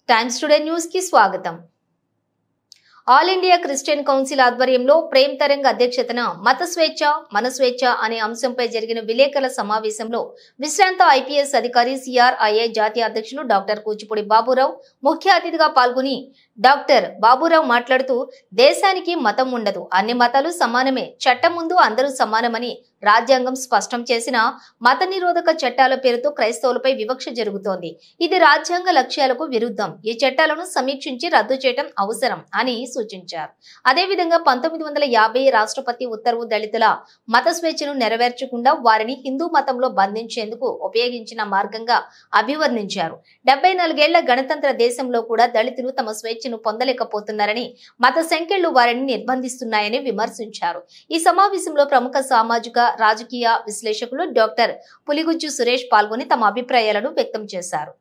Times today news కి స్వాగతం। All India Christian council ఆధ్వర్యంలో ప్రేమ్ తరంగ్ అధ్యక్షతన మత స్వేచ్ఛ మన స్వేచ్ఛ అనే అంశంపై జరిగిన విలేకరుల సమావేశంలో విశ్రాంత ఐపీఎస్ అధికారి సిఆర్ఐఏ జాతీయ అధ్యక్షులు డాక్టర్ కూచిపూడి బాబురావు ముఖ్య అతిథిగా పాల్గొని డాక్టర్ బాబురావు మాట్లాడుతూ దేశానికి మతం ఉండదు, అన్ని మతాలు సమానమే, చట్టం ముందు అందరూ సమానమని రాజ్యాంగం స్పష్టం చేసిన మత నిరోధక చట్టాల పేరుతో క్రైస్తవులపై వివక్ష జరుగుతోంది। ఇది రాజ్యాంగ లక్ష్యాలకు విరుద్ధం। ఈ చట్టాలను సమీక్షించి రద్దు చేయడం అవసరం అని సూచించారు। అదేవిధంగా 1950 రాష్ట్రపతి ఉత్తర్వు దళితుల మత స్వేచ్ఛను నెరవేర్చకుండా వారిని హిందూ మతంలో బంధించేందుకు ఉపయోగించిన మార్గంగా అభివర్ణించారు। 74 ఏళ్ల గణతంత్ర దేశంలో కూడా దళితులు తమ స్వేచ్ఛను పొందలేకపోతున్నారని, మత సంఖ్యలు వారిని నిర్బంధిస్తున్నాయని విమర్శించారు। ఈ సమావేశంలో ప్రముఖ సామాజిక రాజకీయ విశ్లేషకులు డాక్టర్ పులిగుజ్జు సురేష్ పాల్గొని తమ అభిప్రాయాలను వ్యక్తం చేశారు।